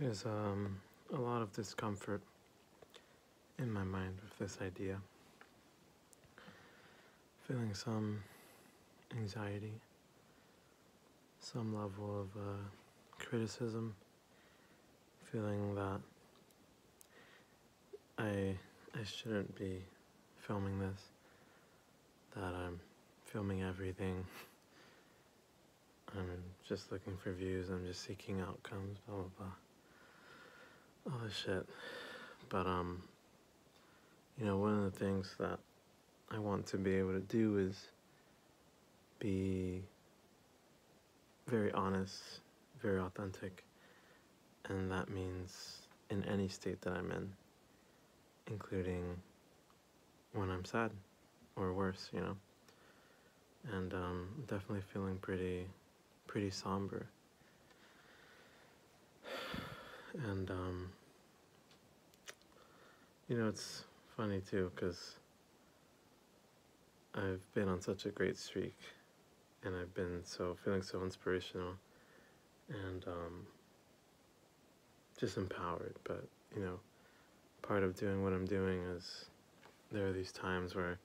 There's a lot of discomfort in my mind with this idea. Feeling some anxiety, some level of criticism, feeling that I shouldn't be filming this, that I'm filming everything. I'm just looking for views, I'm just seeking outcomes, blah blah blah. All this shit. But one of the things that I want to be able to do is be very honest, very authentic, and that means in any state that I'm in, including when I'm sad or worse, and definitely feeling pretty somber. And it's funny too, because I've been on such a great streak, and I've been feeling so inspirational, and just empowered. But part of doing what I'm doing is there are these times where,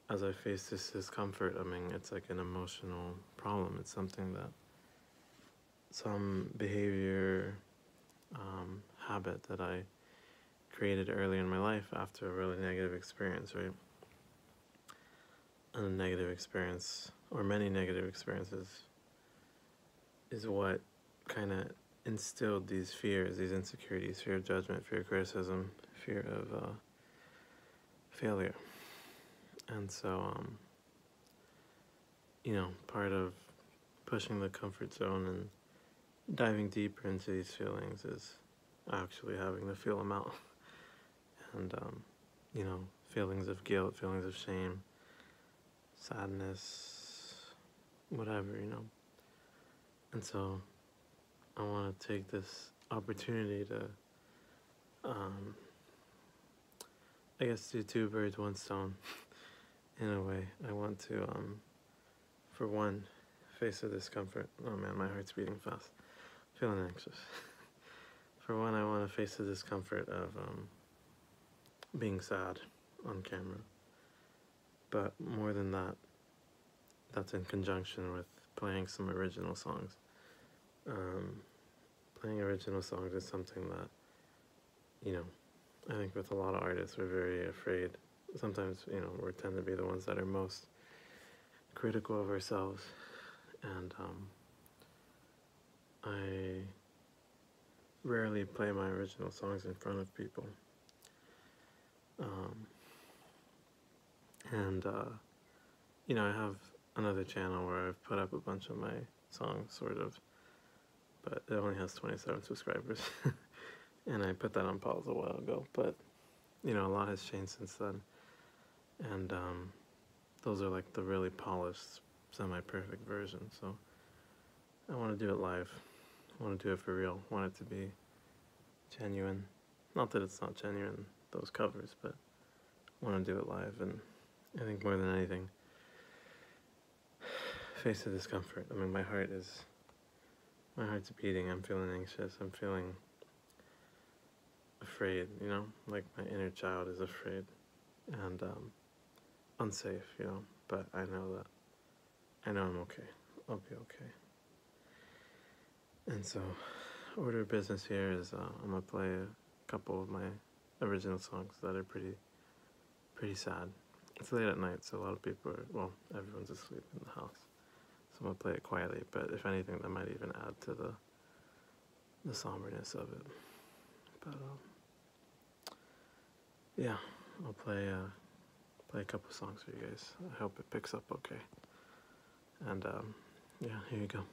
as I face this discomfort, it's like an emotional problem. It's something that some behavior, habit that I created early in my life after a really negative experience, right? And a negative experience, or many negative experiences, is what kind of instilled these fears, these insecurities, fear of judgment, fear of criticism, fear of failure. And so, part of pushing the comfort zone and diving deeper into these feelings is actually having to feel them out. And, feelings of guilt, feelings of shame, sadness, whatever, And so I want to take this opportunity to, I guess, do two birds, one stone, in a way. I want to, for one, face the discomfort. Oh man, my heart's beating fast. Feeling anxious. For one, I want to face the discomfort of being sad on camera. But more than that, that's in conjunction with playing some original songs. Playing original songs is something that, I think with a lot of artists, we're very afraid. Sometimes, we tend to be the ones that are most critical of ourselves. And I rarely play my original songs in front of people. I have another channel where I've put up a bunch of my songs, sort of, but it only has 27 subscribers. And I put that on pause a while ago, but, a lot has changed since then. And those are like the really polished, semi-perfect version, so I want to do it live. I want to do it for real. I want it to be genuine. Not that it's not genuine, those covers, but I want to do it live. And I think more than anything, face the discomfort. My heart's beating. I'm feeling anxious. I'm feeling afraid, like my inner child is afraid and unsafe, but I know I'm okay. I'll be okay. And so, order of business here is I'm gonna play a couple of my original songs that are pretty sad. It's late at night, so a lot of people everyone's asleep in the house. So I'm gonna play it quietly, but if anything, that might even add to the somberness of it. But yeah, I'll play a couple songs for you guys. I hope it picks up okay. And yeah, here you go.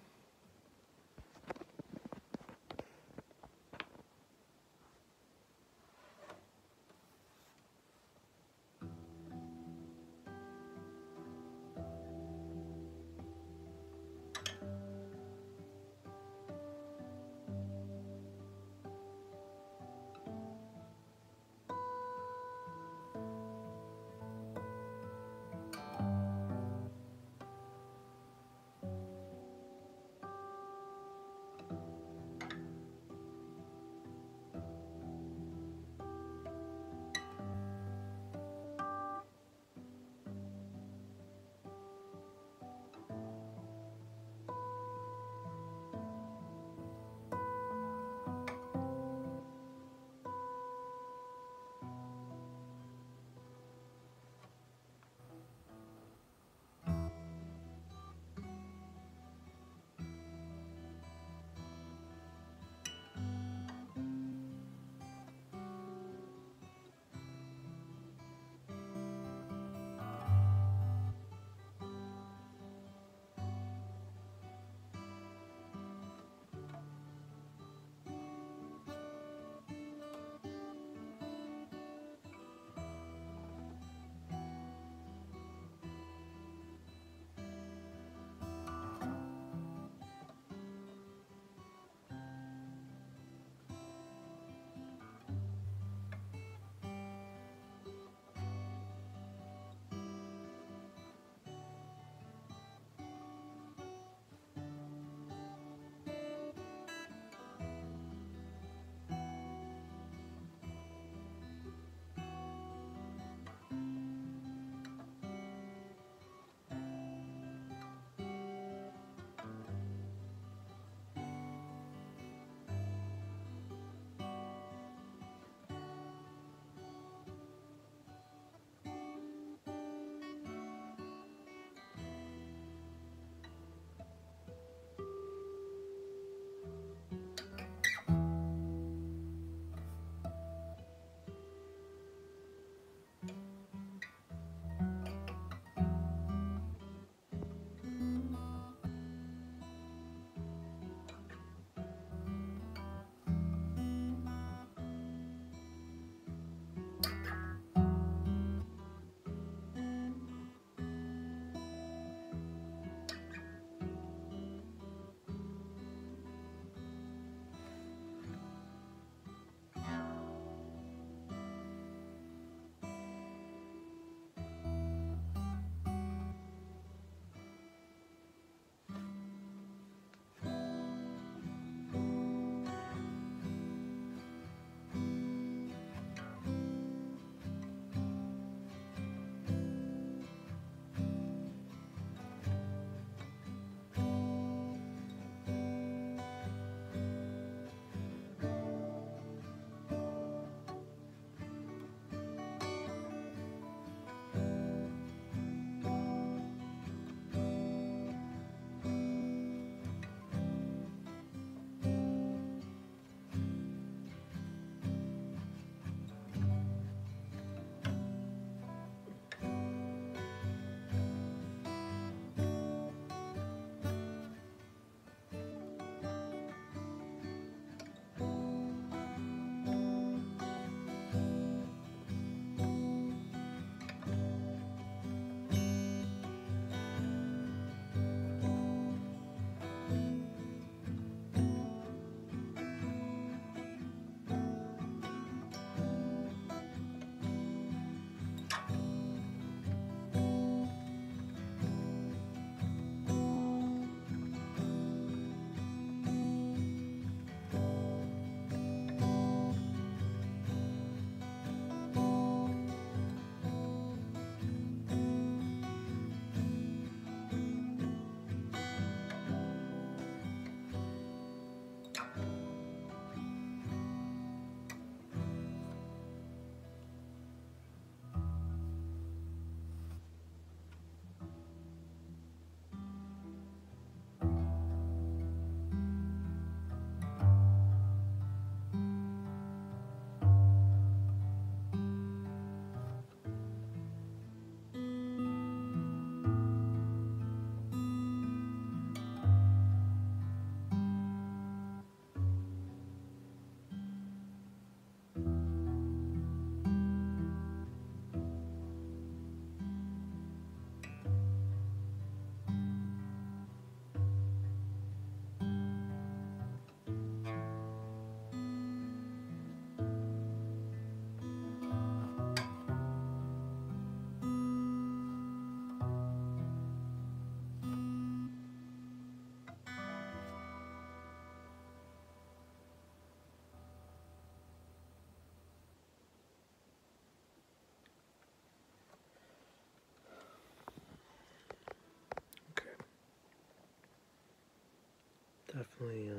definitely,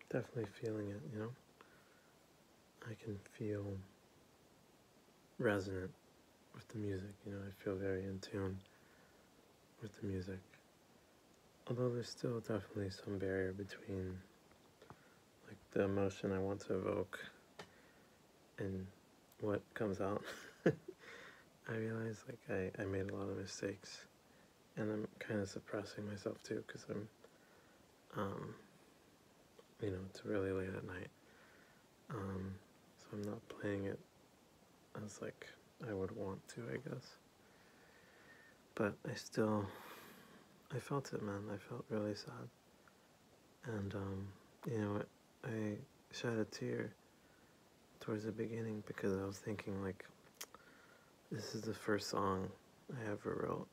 definitely feeling it, you know? I can feel resonant with the music, you know? I feel very in tune with the music. Although there's still definitely some barrier between, like, the emotion I want to evoke and what comes out. I realize, like, I made a lot of mistakes, and I'm kind of suppressing myself, too, because um, you know, it's really late at night. So I'm not playing it as, like, I would want to, I guess. But I felt it, man. I felt really sad. And, you know, I shed a tear towards the beginning because I was thinking, like, this is the first song I ever wrote.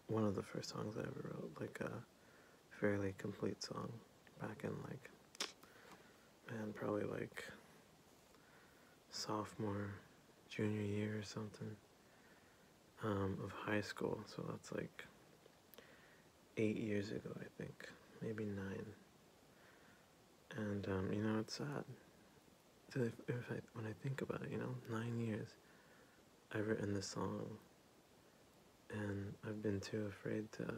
One of the first songs I ever wrote, like a fairly complete song back in, like, man, probably like sophomore, junior year or something of high school. So that's like 8 years ago, I think, maybe 9. And you know, it's sad. When I think about it, you know, 9 years, I've written this song, and I've been too afraid to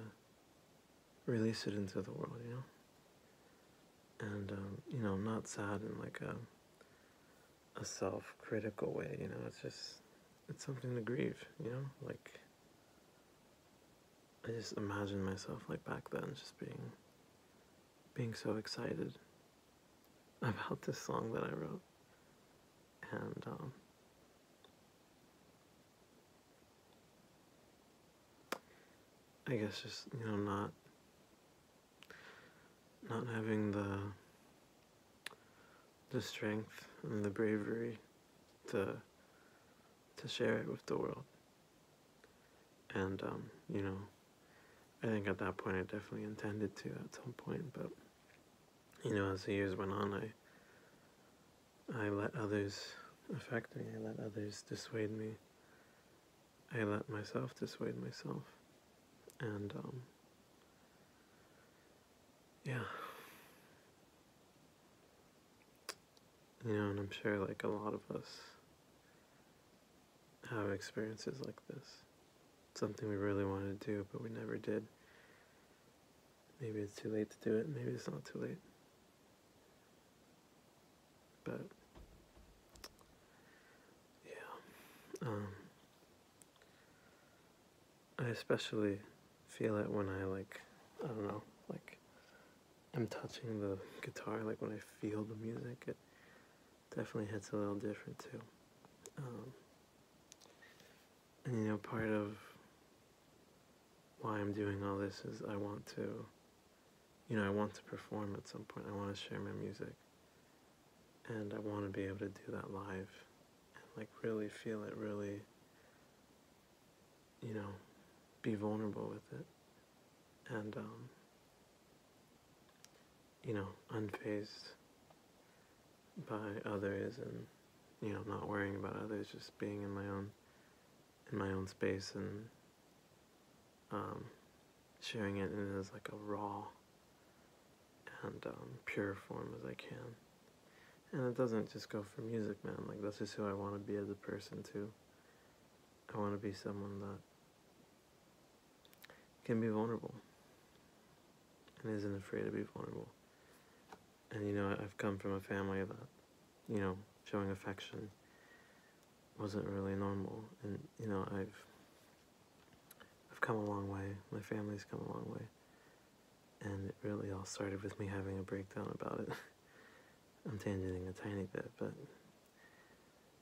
release it into the world, you know. And you know, not sad in like a self-critical way, you know. It's something to grieve, you know. Like, I just imagine myself like back then, just being so excited about this song that I wrote, and I guess just, you know, not having the strength and the bravery to share it with the world. And you know, I think at that point I definitely intended to at some point, but you know, as the years went on, I let others affect me. I let others dissuade me. I let myself dissuade myself. And yeah, you know, and I'm sure like a lot of us have experiences like this. Something we really wanted to do, but we never did. Maybe it's too late to do it. Maybe it's not too late. But yeah, I especially feel it when I like, I don't know, like I'm touching the guitar. Like when I feel the music, it definitely hits a little different too. And you know, part of why I'm doing all this is I want to, you know, I want to perform at some point. I want to share my music, and I want to be able to do that live, and like really feel it, really, you know, be vulnerable with it, and you know, unfazed by others, and you know, not worrying about others, just being in my own space, and sharing it in as like a raw and pure form as I can. And it doesn't just go for music, man. Like, that's just who I want to be as a person too. I want to be someone that can be vulnerable and isn't afraid to be vulnerable. And you know, I've come from a family that, you know, showing affection wasn't really normal. And you know, I've come a long way. My family's come a long way. And it really all started with me having a breakdown about it. I'm tangenting a tiny bit, but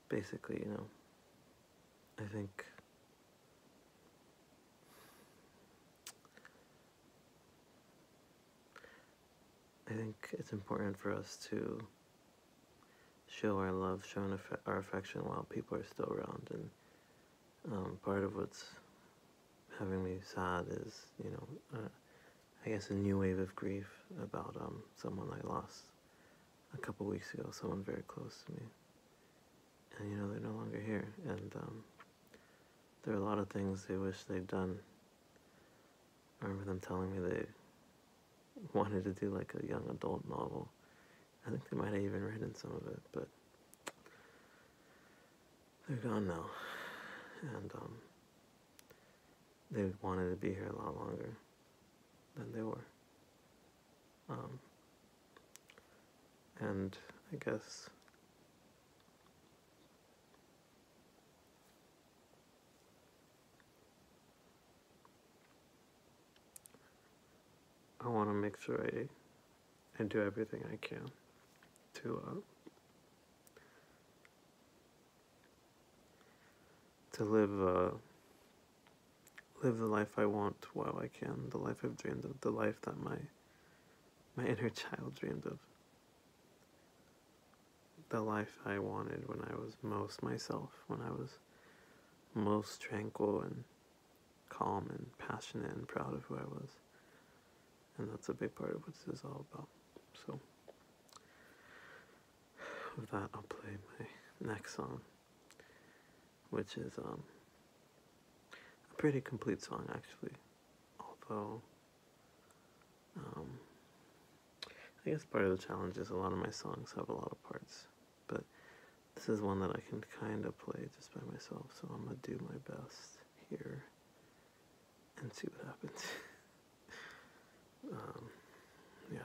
basically, you know, I think it's important for us to show our love, show our affection while people are still around. And part of what's having me sad is, you know, I guess a new wave of grief about someone I lost a couple weeks ago, someone very close to me. And, you know, they're no longer here. And there are a lot of things they wish they'd done. I remember them telling me wanted to do like a young adult novel. I think they might have even written some of it, but they're gone now. And they wanted to be here a lot longer than they were. And I guess I want to make sure I do everything I can to live the life I want while I can, the life I've dreamed of, the life that my inner child dreamed of, the life I wanted when I was most myself, when I was most tranquil and calm and passionate and proud of who I was. And that's a big part of what this is all about. So with that, I'll play my next song, which is a pretty complete song, actually. Although, I guess part of the challenge is a lot of my songs have a lot of parts, but this is one that I can kind of play just by myself, so I'm going to do my best here and see what happens. Yeah.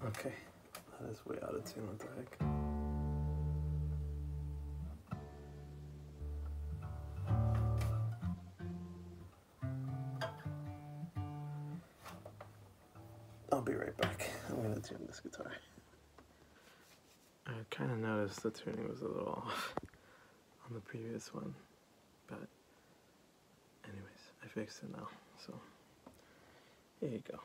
Okay, that is way out of tune. What the heck? I'll be right back. I'm gonna tune this guitar. I kind of noticed the tuning was a little off on the previous one, but anyways, I fixed it now, so here you go.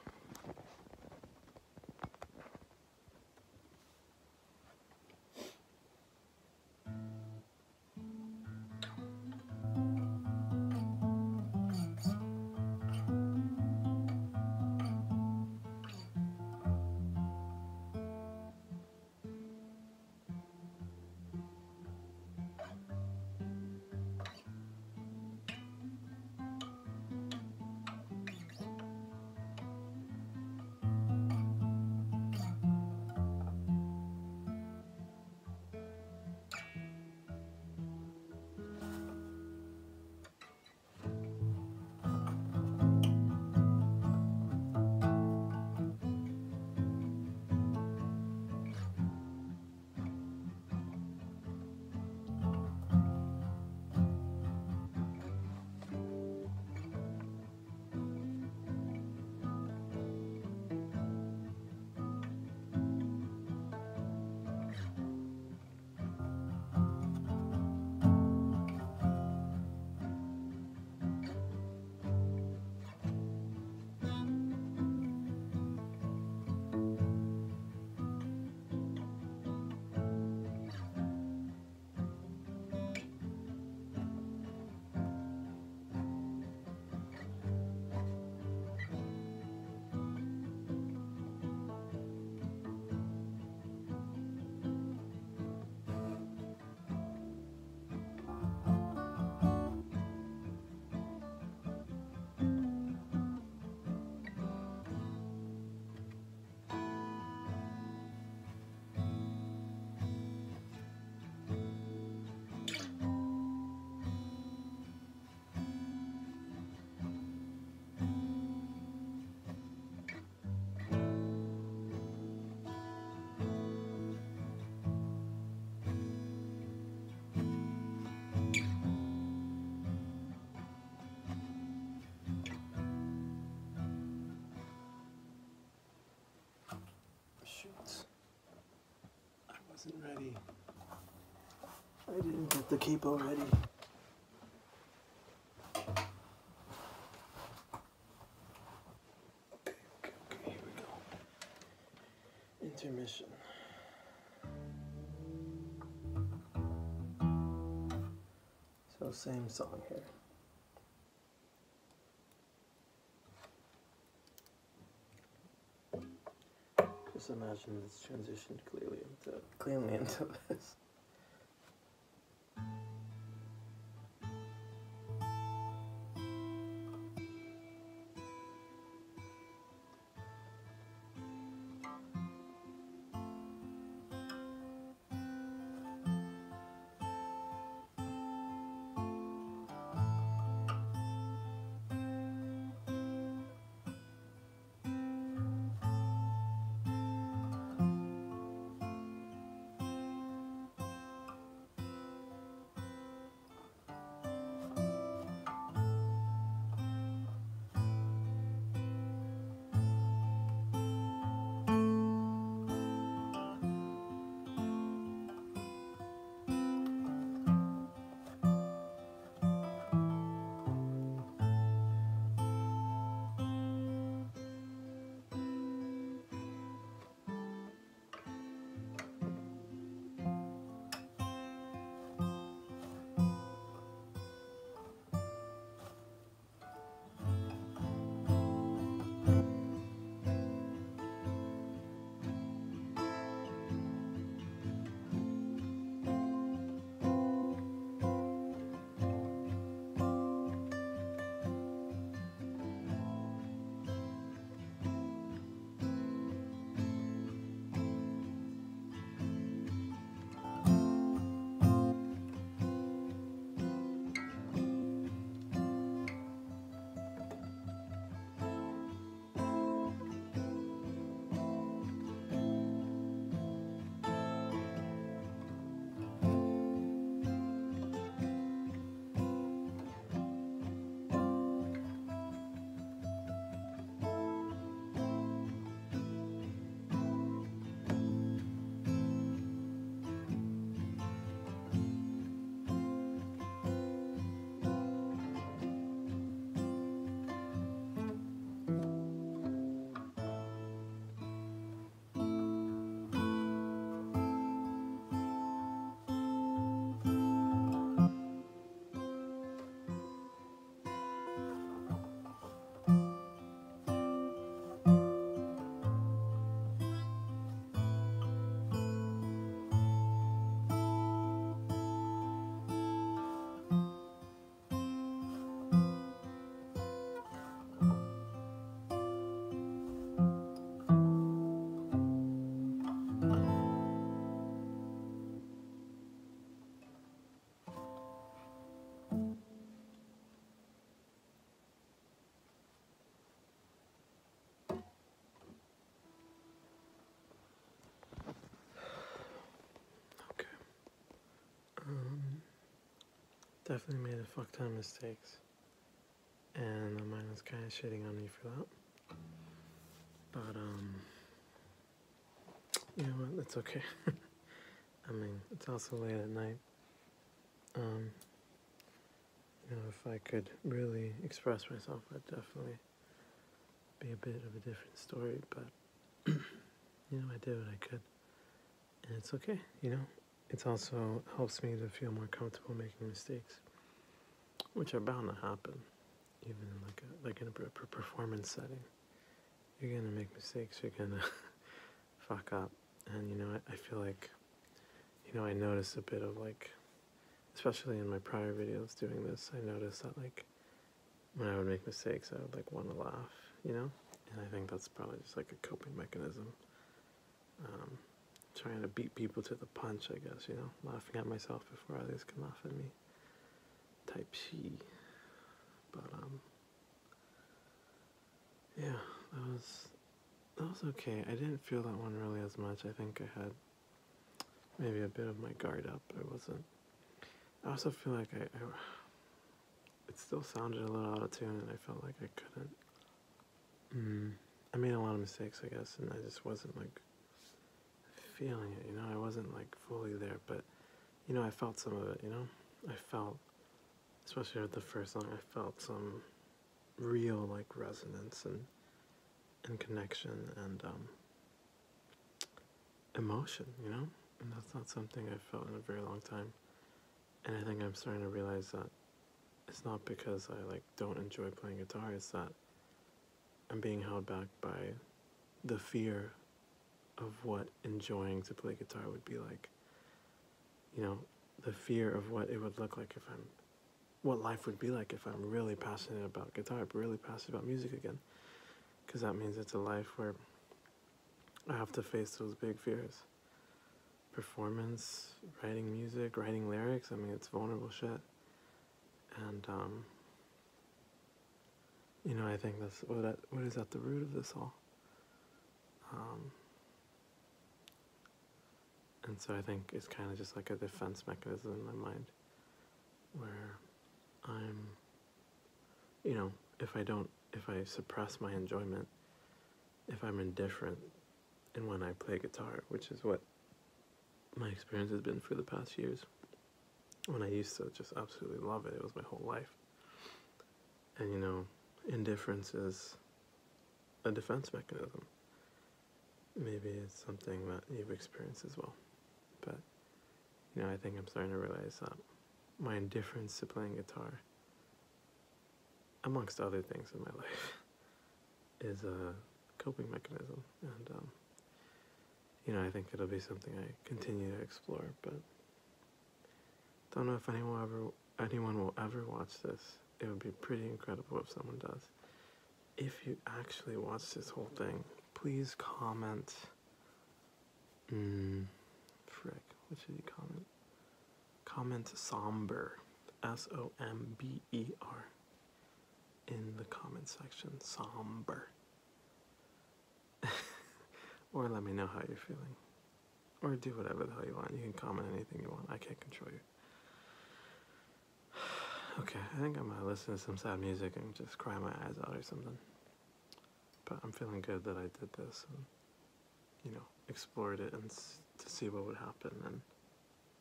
Wasn't ready. I didn't get the capo ready. Okay. intermission. So same song here. Just imagine this transitioned cleanly into this. Definitely made a fuck ton of mistakes, and my mind was kind of shitting on me for that. But you know what? It's okay. I mean, it's also late at night. You know, if I could really express myself, I'd definitely be a bit of a different story. But you know, I did what I could, and it's okay. You know, it also helps me to feel more comfortable making mistakes, which are bound to happen, even in like in a performance setting. You're gonna make mistakes. You're gonna fuck up, and you know, I feel like, you know, I noticed a bit of like, especially in my prior videos doing this, I noticed that like when I would make mistakes, I would like want to laugh, you know, and I think that's probably just like a coping mechanism. Trying to beat people to the punch, I guess, you know, laughing at myself before others can laugh at me, type she. But yeah, that was okay. I didn't feel that one really as much. I think I had maybe a bit of my guard up. I also feel like it still sounded a little out of tune, and I felt like I couldn't. I made a lot of mistakes, I guess, and I just wasn't like feeling it, you know. I wasn't like fully there, but you know, I felt some of it, you know. I felt, especially with the first song, I felt some real like resonance and connection, and emotion, you know? And that's not something I've felt in a very long time. And I think I'm starting to realize that it's not because I like don't enjoy playing guitar, it's that I'm being held back by the fear of what enjoying to play guitar would be like. You know, the fear of what it would look like if what life would be like if I'm really passionate about guitar, really passionate about music again. Because that means it's a life where I have to face those big fears. Performance, writing music, writing lyrics, I mean, it's vulnerable shit. And, you know, I think that's what is at the root of this all. And so I think it's kind of just like a defense mechanism in my mind where I'm, you know, if I suppress my enjoyment, if I'm indifferent in when I play guitar, which is what my experience has been for the past years, when I used to just absolutely love it, it was my whole life. And, you know, indifference is a defense mechanism. Maybe it's something that you've experienced as well. But, you know, I think I'm starting to realize that my indifference to playing guitar, amongst other things in my life, is a coping mechanism. And, you know, I think it'll be something I continue to explore, but don't know if anyone will ever watch this. It would be pretty incredible if someone does. If you actually watch this whole thing, please comment. Frick, what should you comment? Comment somber, SOMBER, in the comment section. Somber. Or let me know how you're feeling. Or do whatever the hell you want. You can comment anything you want. I can't control you. Okay, I think I'm gonna listen to some sad music and just cry my eyes out or something. But I'm feeling good that I did this and, you know, explored it and to see what would happen. And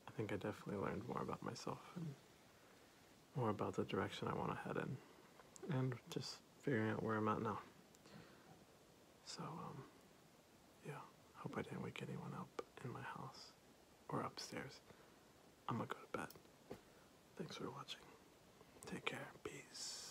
I think I definitely learned more about myself and more about the direction I want to head in. And just figuring out where I'm at now. So, yeah, hope I didn't wake anyone up in my house or upstairs. I'm gonna go to bed. Thanks for watching. Take care. Peace.